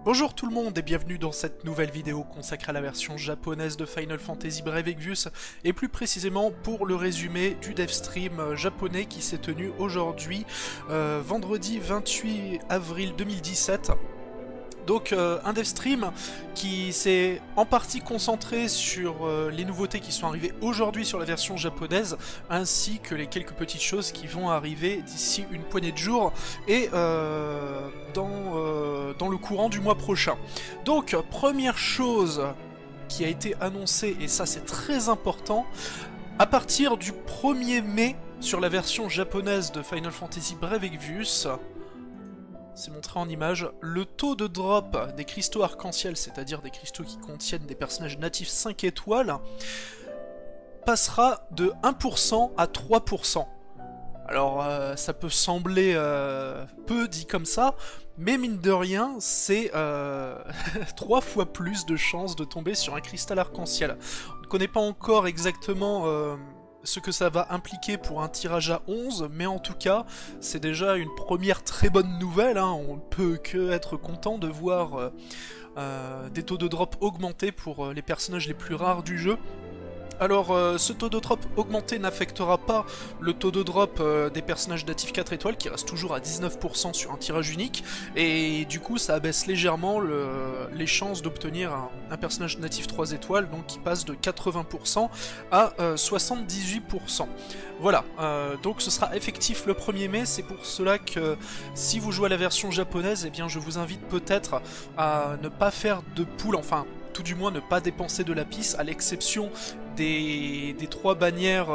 Bonjour tout le monde et bienvenue dans cette nouvelle vidéo consacrée à la version japonaise de Final Fantasy Brave Exvius et plus précisément pour le résumé du dev stream japonais qui s'est tenu aujourd'hui, vendredi 28 avril 2017. Donc un dev stream qui s'est en partie concentré sur les nouveautés qui sont arrivées aujourd'hui sur la version japonaise, ainsi que les quelques petites choses qui vont arriver d'ici une poignée de jours et dans le courant du mois prochain. Donc première chose qui a été annoncée, et ça c'est très important, à partir du 1er mai sur la version japonaise de Final Fantasy Brave Exvius, c'est montré en image, le taux de drop des cristaux arc-en-ciel, c'est-à-dire des cristaux qui contiennent des personnages natifs 5 étoiles, passera de 1% à 3%. Alors ça peut sembler peu dit comme ça, mais mine de rien, c'est 3 fois plus de chances de tomber sur un cristal arc-en-ciel. On ne connaît pas encore exactement ce que ça va impliquer pour un tirage à 11, mais en tout cas, c'est déjà une première très bonne nouvelle, hein. On ne peut que être content de voir des taux de drop augmenter pour les personnages les plus rares du jeu. Alors, ce taux de drop augmenté n'affectera pas le taux de drop des personnages natifs 4 étoiles, qui reste toujours à 19% sur un tirage unique, et du coup ça abaisse légèrement les chances d'obtenir un personnage natif 3 étoiles, donc qui passe de 80% à 78%. Voilà, donc ce sera effectif le 1er mai, c'est pour cela que si vous jouez à la version japonaise, eh bien je vous invite peut-être à ne pas faire de pool, enfin tout du moins ne pas dépenser de lapis, à l'exception des 3 bannières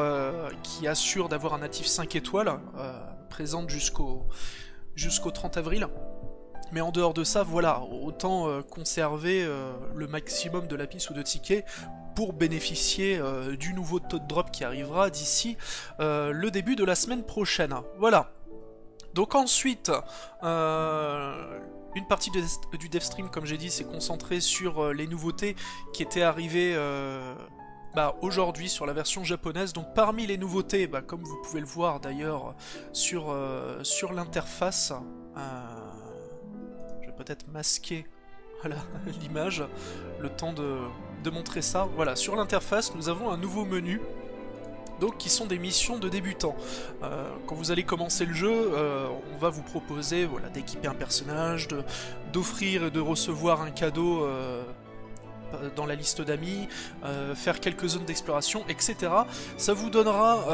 qui assurent d'avoir un natif 5 étoiles, présentes jusqu'au 30 avril. Mais en dehors de ça, voilà, autant conserver le maximum de lapis ou de tickets pour bénéficier du nouveau taux de drop qui arrivera d'ici le début de la semaine prochaine. Voilà. Donc ensuite, une partie du dev stream, comme j'ai dit, s'est concentrée sur les nouveautés qui étaient arrivées aujourd'hui sur la version japonaise. Donc parmi les nouveautés, comme vous pouvez le voir d'ailleurs sur l'interface, je vais peut-être masquer l'image, le temps de montrer ça. Voilà, sur l'interface, nous avons un nouveau menu. Donc qui sont des missions de débutants. Quand vous allez commencer le jeu, on va vous proposer d'équiper un personnage, d'offrir et de recevoir un cadeau dans la liste d'amis, faire quelques zones d'exploration, etc. Ça vous donnera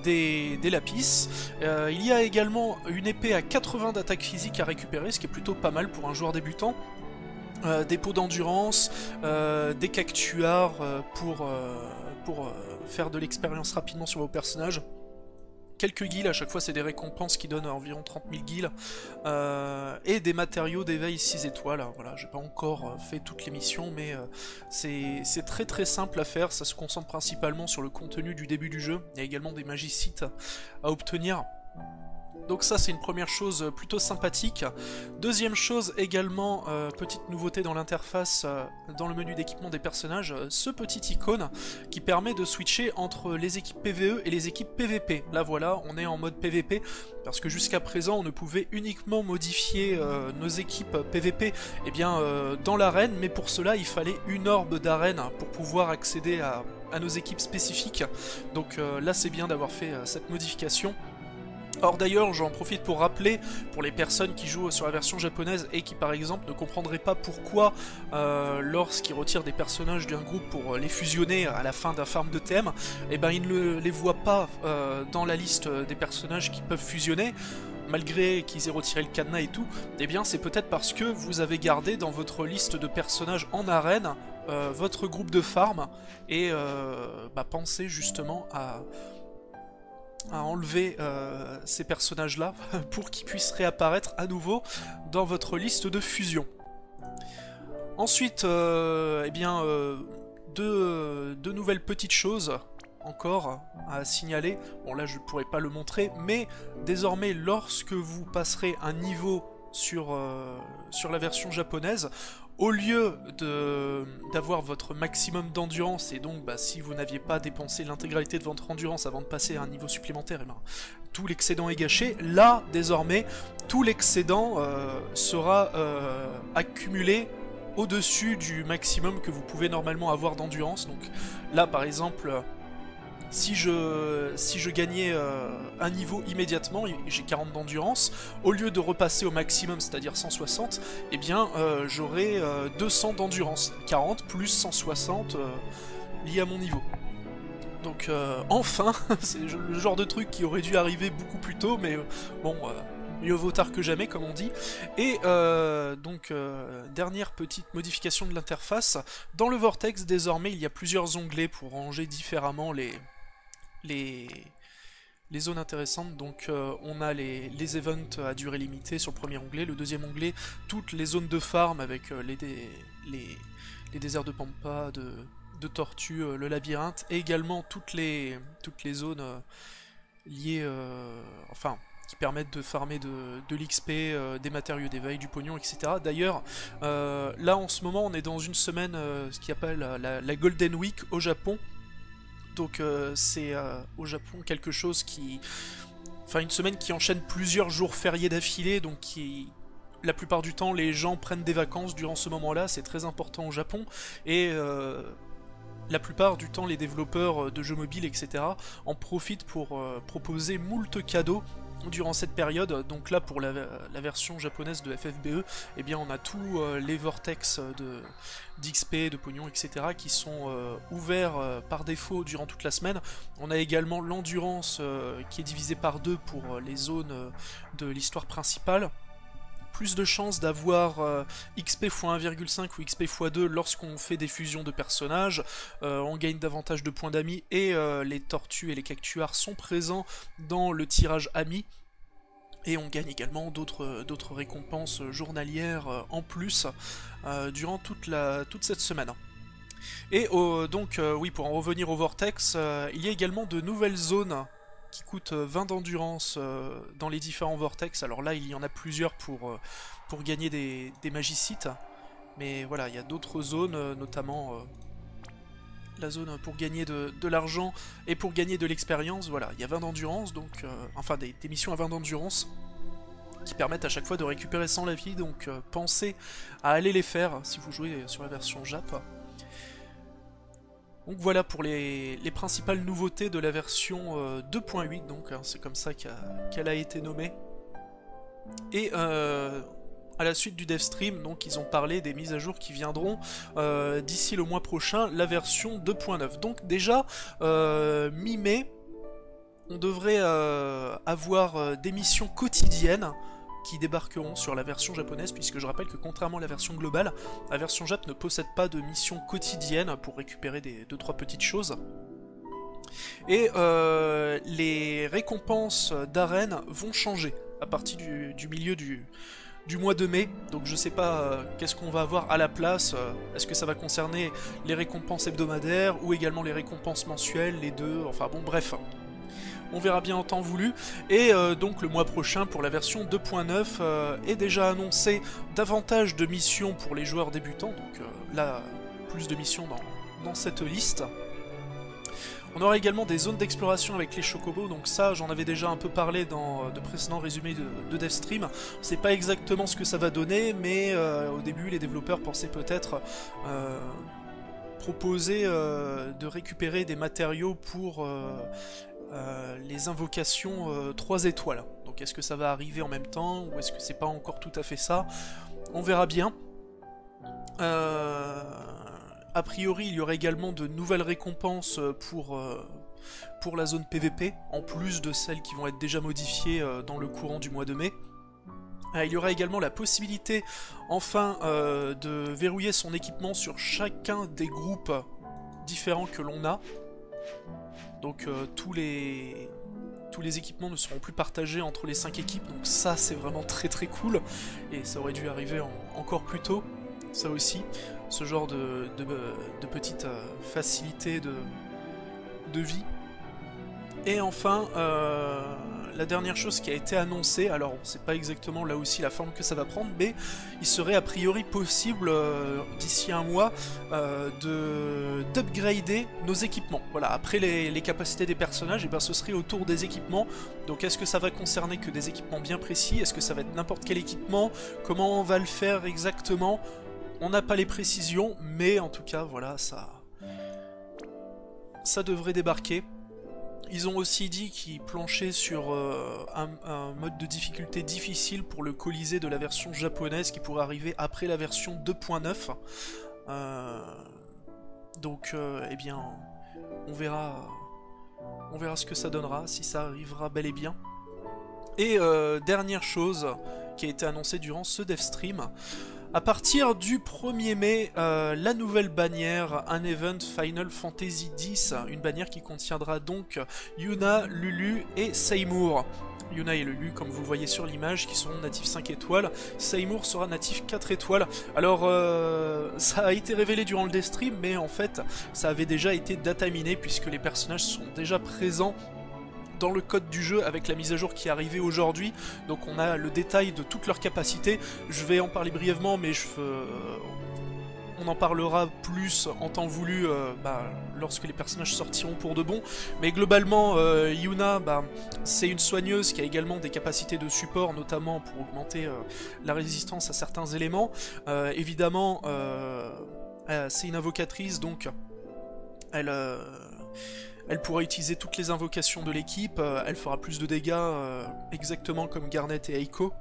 des lapis. Il y a également une épée à 80 d'attaque physique à récupérer, ce qui est plutôt pas mal pour un joueur débutant. Des pots d'endurance, des cactuars pour faire de l'expérience rapidement sur vos personnages. Quelques guilds, à chaque fois c'est des récompenses qui donnent environ 30 000 guilds, et des matériaux d'éveil 6 étoiles. Voilà, j'ai pas encore fait toutes les missions, mais c'est très très simple à faire, ça se concentre principalement sur le contenu du début du jeu. Il y a également des magicites à obtenir. Donc ça c'est une première chose plutôt sympathique. Deuxième chose également, petite nouveauté dans l'interface, dans le menu d'équipement des personnages, ce petit icône qui permet de switcher entre les équipes PvE et les équipes PvP. Là voilà, on est en mode PvP, parce que jusqu'à présent on ne pouvait uniquement modifier nos équipes PvP dans l'arène, mais pour cela il fallait une orbe d'arène pour pouvoir accéder à nos équipes spécifiques. Donc là c'est bien d'avoir fait cette modification. Or d'ailleurs, j'en profite pour rappeler, pour les personnes qui jouent sur la version japonaise et qui par exemple ne comprendraient pas pourquoi lorsqu'ils retirent des personnages d'un groupe pour les fusionner à la fin d'un farm de thème, ils ne les voient pas dans la liste des personnages qui peuvent fusionner, malgré qu'ils aient retiré le cadenas et tout. C'est peut-être parce que vous avez gardé dans votre liste de personnages en arène votre groupe de farm, et pensez justement à enlever ces personnages-là pour qu'ils puissent réapparaître à nouveau dans votre liste de fusion. Ensuite, deux nouvelles petites choses encore à signaler. Bon là je ne pourrais pas le montrer, mais désormais lorsque vous passerez un niveau sur la version japonaise, au lieu d'avoir votre maximum d'endurance, et donc si vous n'aviez pas dépensé l'intégralité de votre endurance avant de passer à un niveau supplémentaire, tout l'excédent est gâché. Là, désormais, tout l'excédent sera accumulé au-dessus du maximum que vous pouvez normalement avoir d'endurance. Donc là, par exemple, si je gagnais un niveau immédiatement, j'ai 40 d'endurance, au lieu de repasser au maximum, c'est-à-dire 160, eh bien j'aurai 200 d'endurance. 40 plus 160 lié à mon niveau. Donc enfin, c'est le genre de truc qui aurait dû arriver beaucoup plus tôt, mais bon, mieux vaut tard que jamais, comme on dit. Et dernière petite modification de l'interface, dans le Vortex, désormais, il y a plusieurs onglets pour ranger différemment les zones intéressantes. Donc on a les events à durée limitée sur le premier onglet, le deuxième onglet, toutes les zones de farm avec les déserts de Pampa, de Tortue, le labyrinthe, et également toutes les zones liées, enfin, qui permettent de farmer de l'XP, des matériaux d'éveil, du pognon, etc. D'ailleurs, là en ce moment on est dans une semaine, ce qu'on appelle la Golden Week au Japon. Donc c'est au Japon quelque chose qui... Enfin, une semaine qui enchaîne plusieurs jours fériés d'affilée, donc la plupart du temps les gens prennent des vacances durant ce moment-là, c'est très important au Japon, et la plupart du temps les développeurs de jeux mobiles, etc. en profitent pour proposer moult cadeaux durant cette période. Donc là, pour la version japonaise de FFBE, eh bien on a tous les vortex d'XP, de pognon, etc. qui sont ouverts par défaut durant toute la semaine. On a également l'endurance qui est divisée par 2 pour les zones de l'histoire principale. Plus de chances d'avoir XP x 1,5 ou XP x 2 lorsqu'on fait des fusions de personnages, on gagne davantage de points d'amis, et les tortues et les cactuars sont présents dans le tirage ami, et on gagne également d'autres récompenses journalières en plus durant toute cette semaine. Et donc oui, pour en revenir au Vortex, il y a également de nouvelles zones qui coûtent 20 d'endurance dans les différents vortex. Alors là, il y en a plusieurs pour gagner des magicites. Mais voilà, il y a d'autres zones, notamment la zone pour gagner de l'argent et pour gagner de l'expérience. Voilà, il y a 20 d'endurance, donc enfin des missions à 20 d'endurance qui permettent à chaque fois de récupérer 100 la vie. Donc pensez à aller les faire si vous jouez sur la version Jap. Donc voilà pour les principales nouveautés de la version 2.8, donc hein, c'est comme ça qu'elle a été nommée. Et à la suite du devstream, donc ils ont parlé des mises à jour qui viendront d'ici le mois prochain, la version 2.9. Donc déjà, mi-mai, on devrait avoir des missions quotidiennes qui débarqueront sur la version japonaise, puisque je rappelle que contrairement à la version globale, la version Jap ne possède pas de missions quotidiennes pour récupérer 2-3 petites choses. Et les récompenses d'arène vont changer à partir du milieu du mois de mai, donc je sais pas qu'est-ce qu'on va avoir à la place. Est-ce que ça va concerner les récompenses hebdomadaires ou également les récompenses mensuelles, les deux, enfin bon bref. On verra bien en temps voulu. Et donc le mois prochain, pour la version 2.9, est déjà annoncé davantage de missions pour les joueurs débutants. Donc là, plus de missions dans cette liste. On aura également des zones d'exploration avec les chocobos, donc ça j'en avais déjà un peu parlé dans de précédents résumés de devstream. On sait pas exactement ce que ça va donner, mais au début les développeurs pensaient peut-être proposer de récupérer des matériaux pour les invocations 3 étoiles. Donc est-ce que ça va arriver en même temps, ou est-ce que c'est pas encore tout à fait ça? On verra bien. A priori, il y aura également de nouvelles récompenses pour la zone PVP, en plus de celles qui vont être déjà modifiées dans le courant du mois de mai. Il y aura également la possibilité, enfin, de verrouiller son équipement sur chacun des groupes différents que l'on a. Donc tous les équipements ne seront plus partagés entre les 5 équipes, donc ça c'est vraiment très très cool, et ça aurait dû arriver encore plus tôt, ça aussi, ce genre de petite facilité de vie. Et enfin, la dernière chose qui a été annoncée, alors on sait pas exactement là aussi la forme que ça va prendre, mais il serait a priori possible d'ici un mois d'upgrader nos équipements. Voilà, après les capacités des personnages, et ben ce serait autour des équipements. Donc est-ce que ça va concerner que des équipements bien précis? Est-ce que ça va être n'importe quel équipement? Comment on va le faire exactement? On n'a pas les précisions, mais en tout cas voilà, ça devrait débarquer. Ils ont aussi dit qu'ils planchaient sur un mode de difficulté difficile pour le Colisée de la version japonaise qui pourrait arriver après la version 2.9. Donc, eh bien, on verra ce que ça donnera, si ça arrivera bel et bien. Et dernière chose qui a été annoncée durant ce devstream, à partir du 1er mai, la nouvelle bannière, un event Final Fantasy X, une bannière qui contiendra donc Yuna, Lulu et Seymour. Yuna et Lulu, comme vous le voyez sur l'image, qui seront natifs 5 étoiles, Seymour sera natif 4 étoiles. Alors, ça a été révélé durant le devstream, mais en fait, ça avait déjà été dataminé, puisque les personnages sont déjà présents dans le code du jeu avec la mise à jour qui est arrivée aujourd'hui. Donc on a le détail de toutes leurs capacités. Je vais en parler brièvement, mais on en parlera plus en temps voulu lorsque les personnages sortiront pour de bon. Mais globalement, Yuna, c'est une soigneuse qui a également des capacités de support, notamment pour augmenter la résistance à certains éléments. Évidemment, c'est une invocatrice, donc elle pourra utiliser toutes les invocations de l'équipe, elle fera plus de dégâts exactement comme Garnet et Eiko.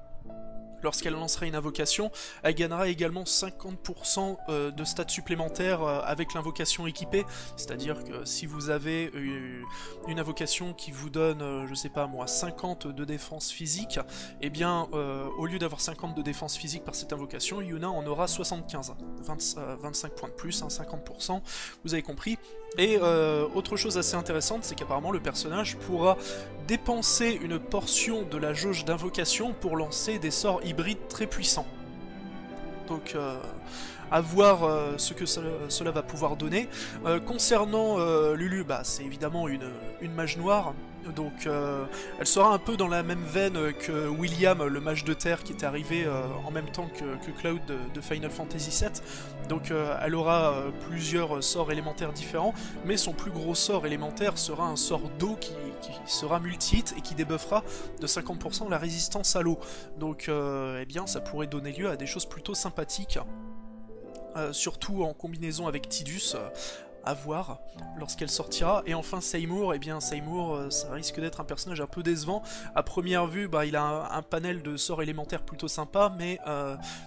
Lorsqu'elle lancera une invocation, elle gagnera également 50% de stats supplémentaires avec l'invocation équipée, c'est-à-dire que si vous avez une invocation qui vous donne, je sais pas moi, 50 de défense physique, et bien au lieu d'avoir 50 de défense physique par cette invocation, Yuna en aura 75, 25 points de plus, 50%, vous avez compris. Et autre chose assez intéressante, c'est qu'apparemment le personnage pourra dépenser une portion de la jauge d'invocation pour lancer des sorts hybrides très puissants. Donc à voir ce que cela va pouvoir donner. Concernant Lulu, c'est évidemment une mage noire. Donc elle sera un peu dans la même veine que William, le mage de terre qui était arrivé en même temps que Cloud de Final Fantasy VII. Donc elle aura plusieurs sorts élémentaires différents, mais son plus gros sort élémentaire sera un sort d'eau qui sera multi-hit et qui débuffera de 50% la résistance à l'eau. Donc eh bien ça pourrait donner lieu à des choses plutôt sympathiques, surtout en combinaison avec Tidus. À voir lorsqu'elle sortira. Et enfin Seymour, ça risque d'être un personnage un peu décevant. À première vue, il a un panel de sorts élémentaires plutôt sympa, mais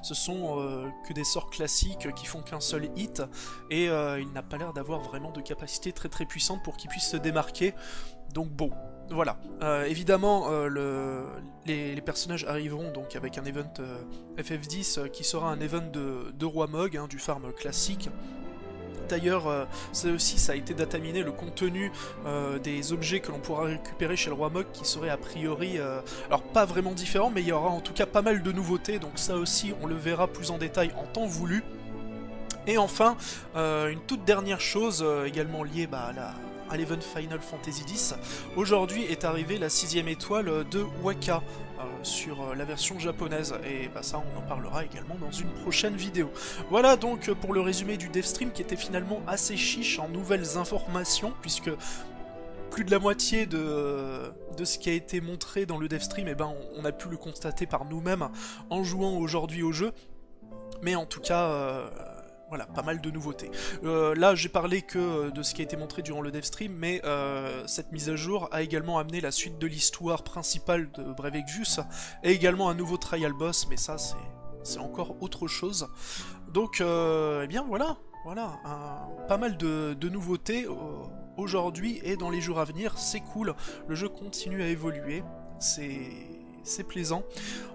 ce sont que des sorts classiques qui font qu'un seul hit, et il n'a pas l'air d'avoir vraiment de capacité très très puissante pour qu'il puisse se démarquer. Donc bon, voilà. Évidemment, les personnages arriveront donc avec un event FF10 qui sera un event de Roi Mog, du farm classique. D'ailleurs, ça a été dataminé, le contenu des objets que l'on pourra récupérer chez le Roi Mog, qui serait a priori, alors pas vraiment différent, mais il y aura en tout cas pas mal de nouveautés, donc ça aussi on le verra plus en détail en temps voulu. Et enfin, une toute dernière chose, également liée à l'event Final Fantasy X, aujourd'hui est arrivée la 6ème étoile de Waka sur la version japonaise, et ça on en parlera également dans une prochaine vidéo. Voilà donc pour le résumé du devstream, qui était finalement assez chiche en nouvelles informations, puisque plus de la moitié de ce qui a été montré dans le devstream, on a pu le constater par nous-mêmes en jouant aujourd'hui au jeu, mais en tout cas voilà, pas mal de nouveautés. Là, j'ai parlé que de ce qui a été montré durant le devstream, mais cette mise à jour a également amené la suite de l'histoire principale de Brave Exvius, et également un nouveau trial boss, mais ça, c'est encore autre chose. Donc, eh bien voilà, pas mal de nouveautés aujourd'hui et dans les jours à venir, c'est cool, le jeu continue à évoluer, c'est plaisant.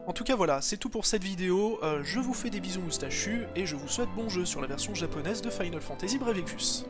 En tout cas voilà, c'est tout pour cette vidéo, je vous fais des bisous moustachus et je vous souhaite bon jeu sur la version japonaise de Final Fantasy Brave Exvius.